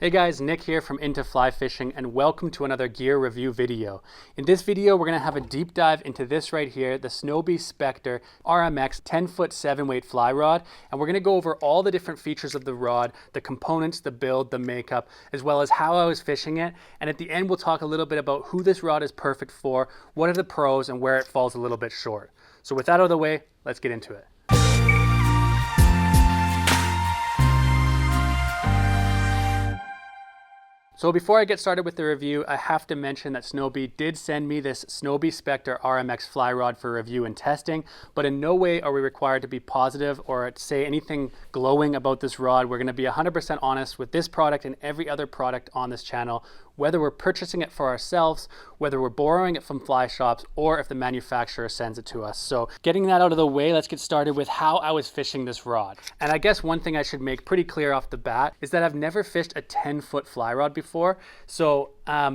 Hey guys, Nick here from Into Fly Fishing, and welcome to another gear review video. In this video, we're going to have a deep dive into this right here, the Snowbee Spectre RMX 10-foot 7-weight fly rod, and we're going to go over all the different features of the rod, the components, the build, the makeup, as well as how I was fishing it, and at the end we'll talk a little bit about who this rod is perfect for, what are the pros, and where it falls a little bit short. So with that out of the way, let's get into it. So before I get started with the review, I have to mention that Snowbee did send me this Snowbee Spectre RMX Fly Rod for review and testing, but in no way are we required to be positive or say anything glowing about this rod. We're going to be 100% honest with this product and every other product on this channel, whether we're purchasing it for ourselves, whether we're borrowing it from fly shops, or if the manufacturer sends it to us. So getting that out of the way, let's get started with how I was fishing this rod. And I guess one thing I should make pretty clear off the bat is that I've never fished a 10-foot fly rod before. So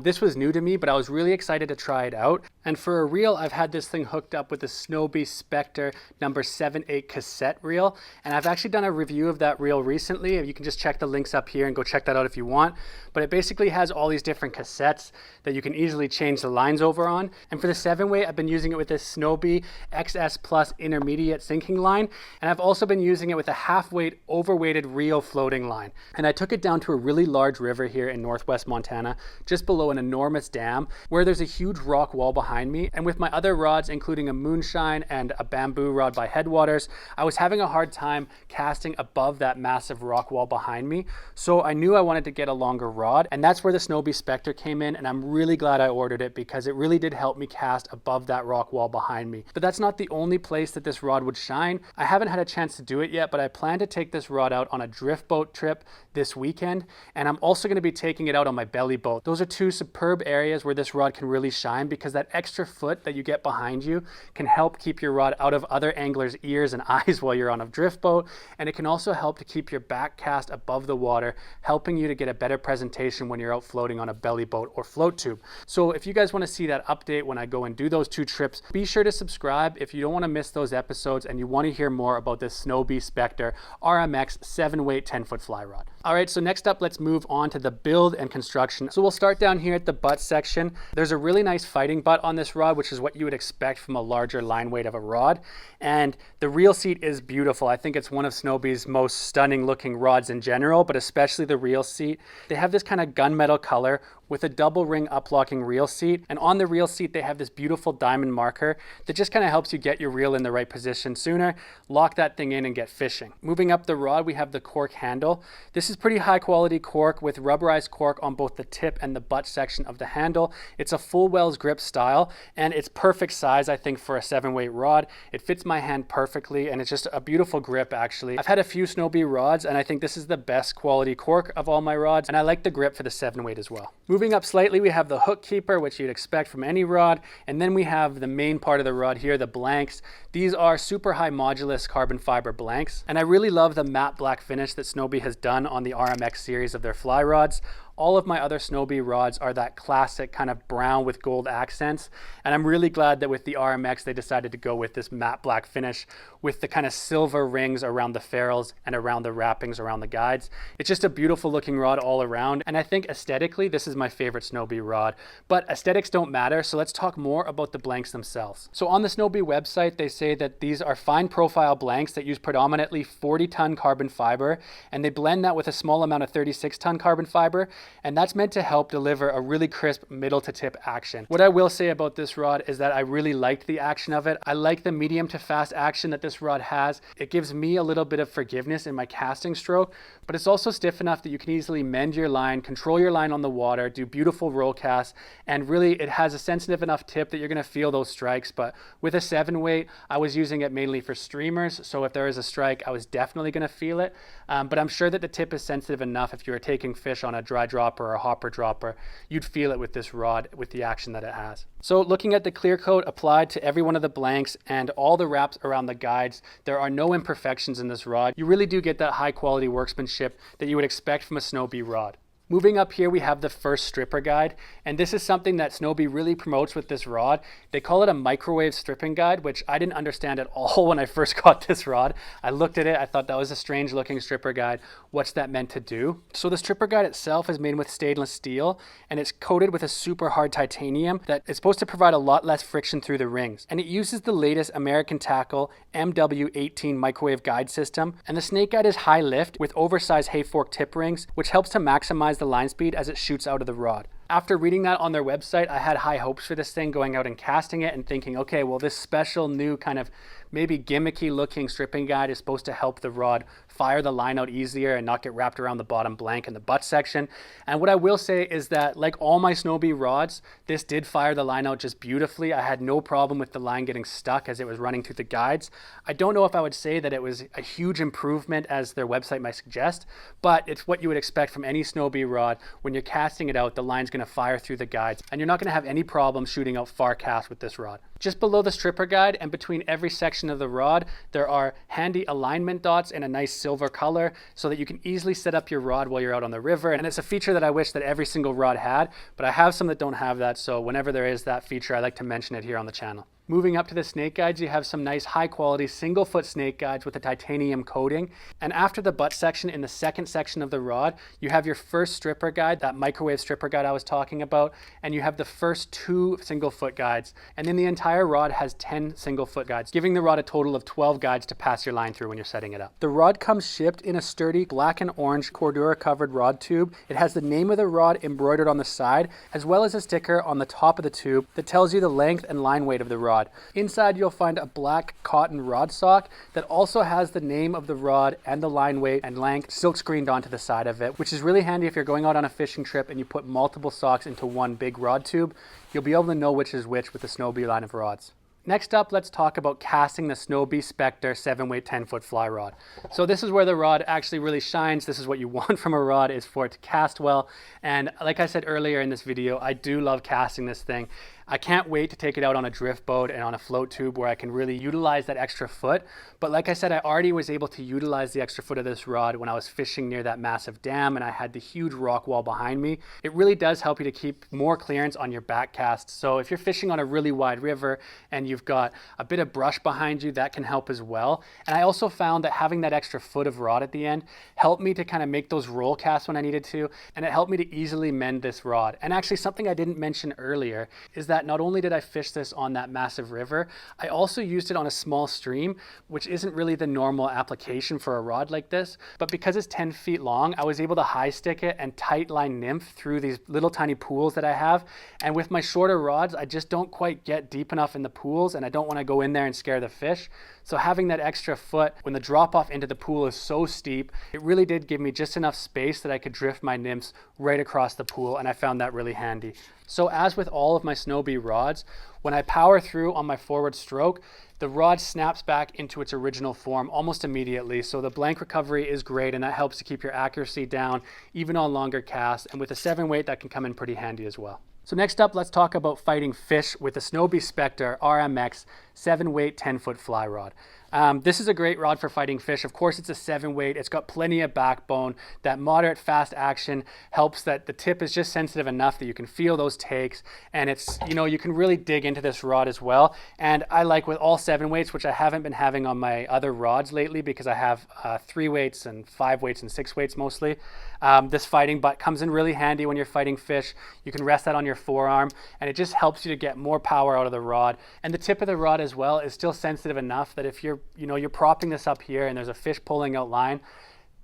this was new to me, but I was really excited to try it out. And for a reel, I've had this thing hooked up with the Snowbee Spectre number 7/8 cassette reel. And I've actually done a review of that reel recently. You can just check the links up here and go check that out if you want. But it basically has all these different cassettes that you can easily change the lines over on. And for the 7-weight, I've been using it with this Snowbee XS Plus intermediate sinking line. And I've also been using it with a half-weight overweighted reel floating line. And I took it down to a really large river here in northwest Montana, just below an enormous dam where there's a huge rock wall behind me. And with my other rods, including a moonshine and a bamboo rod by Headwaters, I was having a hard time casting above that massive rock wall behind me. So I knew I wanted to get a longer rod, and that's where the Snowbee Spectre came in, and I'm really glad I ordered it because it really did help me cast above that rock wall behind me. But that's not the only place that this rod would shine. I haven't had a chance to do it yet, but I plan to take this rod out on a drift boat trip this weekend, and I'm also going to be taking it out on my belly boat. Those are two superb areas where this rod can really shine because that extra foot that you get behind you can help keep your rod out of other anglers' ears and eyes while you're on a drift boat, and it can also help to keep your back cast above the water, helping you to get a better presentation when you're out floating on a belly boat or float tube. So if you guys want to see that update when I go and do those two trips, be sure to subscribe if you don't want to miss those episodes and you want to hear more about this Snowbee Spectre RMX 7-weight 10-foot fly rod. All right, so next up, let's move on to the build and construction. So we'll start down here at the butt section. There's a really nice fighting butt on this rod, which is what you would expect from a larger line weight of a rod. And the reel seat is beautiful. I think it's one of Snowbee's most stunning looking rods in general, but especially the reel seat. They have this kind of gunmetal color with a double ring uplocking reel seat. And on the reel seat, they have this beautiful diamond marker that just kind of helps you get your reel in the right position sooner, lock that thing in and get fishing. Moving up the rod, we have the cork handle. This is pretty high quality cork with rubberized cork on both the tip and the butt section of the handle. It's a full Wells grip style, and it's perfect size, I think, for a 7-weight rod. It fits my hand perfectly, and it's just a beautiful grip, actually. I've had a few Snowbee rods, and I think this is the best quality cork of all my rods, and I like the grip for the 7-weight as well. Moving up slightly, we have the hook keeper, which you'd expect from any rod, and then we have the main part of the rod here, the blanks. These are super high modulus carbon fiber blanks, and I really love the matte black finish that Snowbee has done on the RMX series of their fly rods. All of my other Snowbee rods are that classic kind of brown with gold accents, and I'm really glad that with the RMX they decided to go with this matte black finish with the kind of silver rings around the ferrules and around the wrappings around the guides. It's just a beautiful looking rod all around, and I think aesthetically this is my favorite Snowbee rod. But aesthetics don't matter, so let's talk more about the blanks themselves. So on the Snowbee website, they say that these are fine profile blanks that use predominantly 40-ton carbon fiber, and they blend that with a small amount of 36-ton carbon fiber, and that's meant to help deliver a really crisp middle to tip action. What I will say about this rod is that I really liked the action of it. I like the medium to fast action that this rod has. It gives me a little bit of forgiveness in my casting stroke, but it's also stiff enough that you can easily mend your line, control your line on the water, do beautiful roll casts, and really it has a sensitive enough tip that you're gonna feel those strikes. But with a 7-weight, I was using it mainly for streamers, so if there is a strike, I was definitely gonna feel it. But I'm sure that the tip is sensitive enough if you were taking fish on a dry dropper or a hopper dropper, you'd feel it with this rod with the action that it has. So looking at the clear coat applied to every one of the blanks and all the wraps around the guides, there are no imperfections in this rod. You really do get that high quality workmanship that you would expect from a Snowbee rod. Moving up here, we have the first stripper guide, and this is something that Snowbee really promotes with this rod. They call it a microwave stripping guide, which I didn't understand at all when I first got this rod. I looked at it, I thought that was a strange looking stripper guide. What's that meant to do? So the stripper guide itself is made with stainless steel, and it's coated with a super hard titanium that is supposed to provide a lot less friction through the rings. And it uses the latest American Tackle MW18 microwave guide system, and the snake guide is high lift with oversized hay fork tip rings, which helps to maximize the line speed as it shoots out of the rod. After reading that on their website, I had high hopes for this thing, going out and casting it and thinking, okay, well, this special new kind of maybe gimmicky looking stripping guide is supposed to help the rod fire the line out easier and not get wrapped around the bottom blank in the butt section. And what I will say is that, like all my Snowbee rods, this did fire the line out just beautifully. I had no problem with the line getting stuck as it was running through the guides. I don't know if I would say that it was a huge improvement as their website might suggest, but it's what you would expect from any Snowbee rod. When you're casting it out, the line's going to fire through the guides, and you're not going to have any problem shooting out far cast with this rod. Just below the stripper guide and between every section of the rod, there are handy alignment dots in a nice silver color so that you can easily set up your rod while you're out on the river. And it's a feature that I wish that every single rod had, but I have some that don't have that, so whenever there is that feature, I like to mention it here on the channel. Moving up to the snake guides, you have some nice high quality single foot snake guides with a titanium coating. And after the butt section, in the second section of the rod, you have your first stripper guide, that microwave stripper guide I was talking about, and you have the first 2 single foot guides. And then the entire rod has 10 single foot guides, giving the rod a total of 12 guides to pass your line through when you're setting it up. The rod comes shipped in a sturdy black and orange Cordura covered rod tube. It has the name of the rod embroidered on the side, as well as a sticker on the top of the tube that tells you the length and line weight of the rod. Inside you'll find a black cotton rod sock that also has the name of the rod and the line weight and length silk screened onto the side of it, which is really handy if you're going out on a fishing trip and you put multiple socks into one big rod tube. You'll be able to know which is which with the Snowbee line of rods. Next up, let's talk about casting the Snowbee Spectre 7-weight 10-foot fly rod. So this is where the rod actually really shines. This is what you want from a rod, is for it to cast well. And like I said earlier in this video, I do love casting this thing. I can't wait to take it out on a drift boat and on a float tube where I can really utilize that extra foot. But like I said, I already was able to utilize the extra foot of this rod when I was fishing near that massive dam and I had the huge rock wall behind me. It really does help you to keep more clearance on your back cast. So if you're fishing on a really wide river and you've got a bit of brush behind you, that can help as well. And I also found that having that extra foot of rod at the end helped me to kind of make those roll casts when I needed to, and it helped me to easily mend this rod. And actually something I didn't mention earlier is that not only did I fish this on that massive river, I also used it on a small stream, which isn't really the normal application for a rod like this. But because it's 10 feet long, I was able to high stick it and tight line nymph through these little tiny pools that I have. And with my shorter rods, I just don't quite get deep enough in the pools, and I don't want to go in there and scare the fish. So having that extra foot when the drop off into the pool is so steep, it really did give me just enough space that I could drift my nymphs right across the pool, and I found that really handy. So as with all of my Snowbee rods, when I power through on my forward stroke, the rod snaps back into its original form almost immediately. So the blank recovery is great, and that helps to keep your accuracy down even on longer casts. And with a 7-weight, that can come in pretty handy as well. So next up, let's talk about fighting fish with the Snowbee Spectre RMX 7-weight 10-foot fly rod. This is a great rod for fighting fish. Of course, it's a 7-weight. It's got plenty of backbone. That moderate fast action helps that the tip is just sensitive enough that you can feel those takes. And it's, you know, you can really dig into this rod as well. And I like with all 7-weights, which I haven't been having on my other rods lately because I have 3-weights and 5-weights and 6-weights mostly. This fighting butt comes in really handy when you're fighting fish. You can rest that on your forearm, and it just helps you to get more power out of the rod. And the tip of the rod as well is still sensitive enough that if you're propping this up here and there's a fish pulling out line,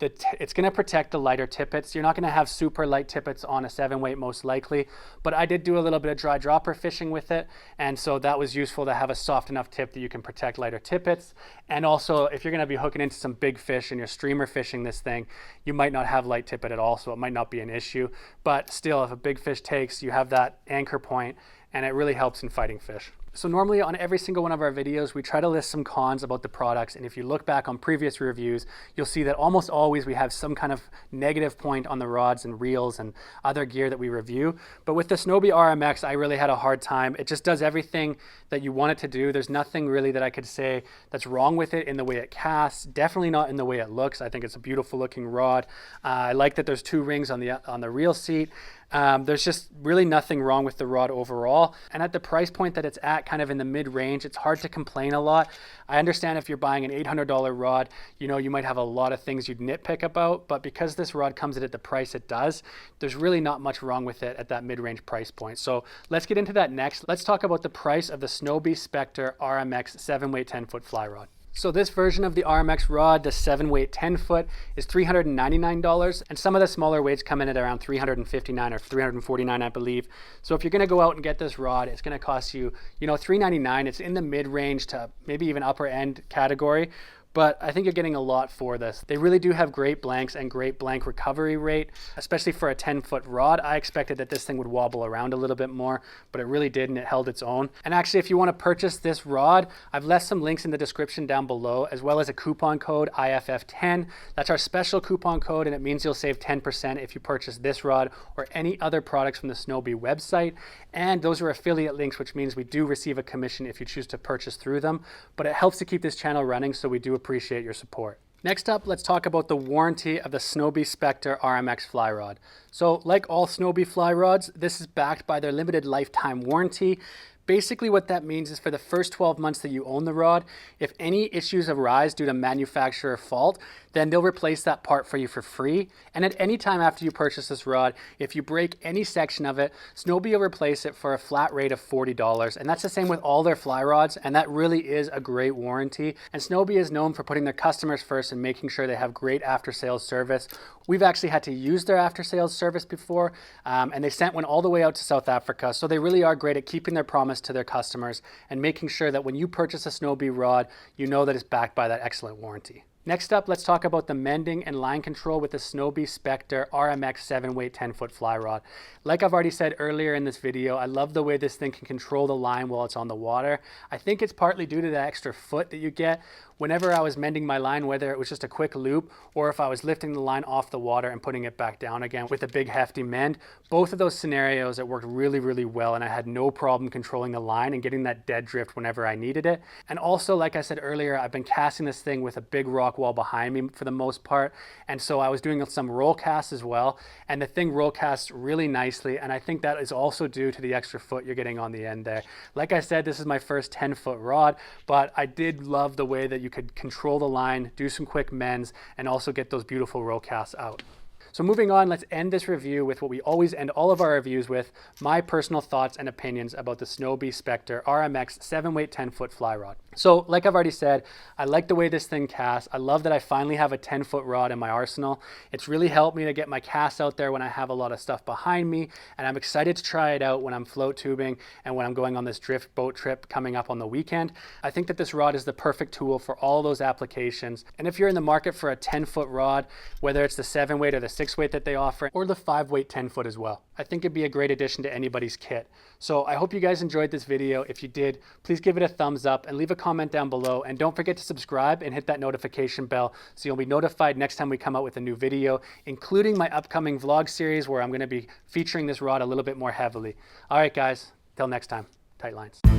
it's going to protect the lighter tippets. You're not going to have super light tippets on a 7-weight most likely, but I did do a little bit of dry dropper fishing with it, and so that was useful to have a soft enough tip that you can protect lighter tippets. And also, if you're going to be hooking into some big fish and you're streamer fishing this thing, you might not have light tippet at all, so it might not be an issue. But still, if a big fish takes, you have that anchor point, and it really helps in fighting fish. So normally on every single one of our videos, we try to list some cons about the products. And if you look back on previous reviews, you'll see that almost always we have some kind of negative point on the rods and reels and other gear that we review. But with the Snowbee RMX, I really had a hard time. It just does everything that you want it to do. There's nothing really that I could say that's wrong with it in the way it casts. Definitely not in the way it looks. I think it's a beautiful looking rod. I like that there's 2 rings on the reel seat. There's just really nothing wrong with the rod overall. And at the price point that it's at, kind of in the mid-range, it's hard to complain a lot. I understand if you're buying an $800 rod, you might have a lot of things you'd nitpick about, but because this rod comes in at the price it does, there's really not much wrong with it at that mid-range price point. So let's get into that next. Let's talk about the price of the Snowbee Spectre RMX 7-weight 10-foot fly rod. So this version of the RMX rod, the 7-weight 10-foot, is $399, and some of the smaller weights come in at around $359 or $349, I believe. So if you're going to go out and get this rod, it's going to cost you, $399. It's in the mid-range to maybe even upper end category. But I think you're getting a lot for this. They really do have great blanks and great blank recovery rate, especially for a 10-foot rod. I expected that this thing would wobble around a little bit more, but it really did, and it held its own. And actually, if you want to purchase this rod, I've left some links in the description down below, as well as a coupon code IFF10. That's our special coupon code, and it means you'll save 10% if you purchase this rod or any other products from the Snowbee website. And those are affiliate links, which means we do receive a commission if you choose to purchase through them. But it helps to keep this channel running, so we do appreciate your support. Next up, let's talk about the warranty of the Snowbee Spectre RMX Fly Rod. So like all Snowbee fly rods, this is backed by their limited lifetime warranty. Basically what that means is for the first 12 months that you own the rod, if any issues arise due to manufacturer fault, then they'll replace that part for you for free. And at any time after you purchase this rod, if you break any section of it, Snowbee will replace it for a flat rate of $40. And that's the same with all their fly rods, and that really is a great warranty. And Snowbee is known for putting their customers first and making sure they have great after-sales service. We've actually had to use their after-sales service before, and they sent one all the way out to South Africa. So they really are great at keeping their promise to their customers and making sure that when you purchase a Snowbee rod, you know that it's backed by that excellent warranty. Next up, let's talk about the mending and line control with the Snowbee Spectre RMX 7-weight 10-foot fly rod. Like I've already said earlier in this video, I love the way this thing can control the line while it's on the water. I think it's partly due to the extra foot that you get. Whenever I was mending my line, whether it was just a quick loop or if I was lifting the line off the water and putting it back down again with a big hefty mend, both of those scenarios, it worked really, really well, and I had no problem controlling the line and getting that dead drift whenever I needed it. And also, like I said earlier, I've been casting this thing with a big rock wall behind me for the most part, and so I was doing some roll casts as well, and the thing roll casts really nicely, and I think that is also due to the extra foot you're getting on the end there. Like I said, this is my first 10-foot rod, but I did love the way that you could control the line, do some quick mends, and also get those beautiful roll casts out. So moving on, let's end this review with what we always end all of our reviews with, my personal thoughts and opinions about the Snowbee Spectre RMX 7-weight 10-foot fly rod. So like I've already said, I like the way this thing casts. I love that I finally have a 10-foot rod in my arsenal. It's really helped me to get my casts out there when I have a lot of stuff behind me, and I'm excited to try it out when I'm float tubing and when I'm going on this drift boat trip coming up on the weekend. I think that this rod is the perfect tool for all those applications. And if you're in the market for a 10-foot rod, whether it's the 7-weight or the 6-weight that they offer, or the 5-weight 10-foot as well, I think it'd be a great addition to anybody's kit. So I hope you guys enjoyed this video. If you did, please give it a thumbs up and leave a comment down below, and don't forget to subscribe and hit that notification bell so you'll be notified next time we come out with a new video, including my upcoming vlog series where I'm going to be featuring this rod a little bit more heavily. All right guys, till next time, tight lines.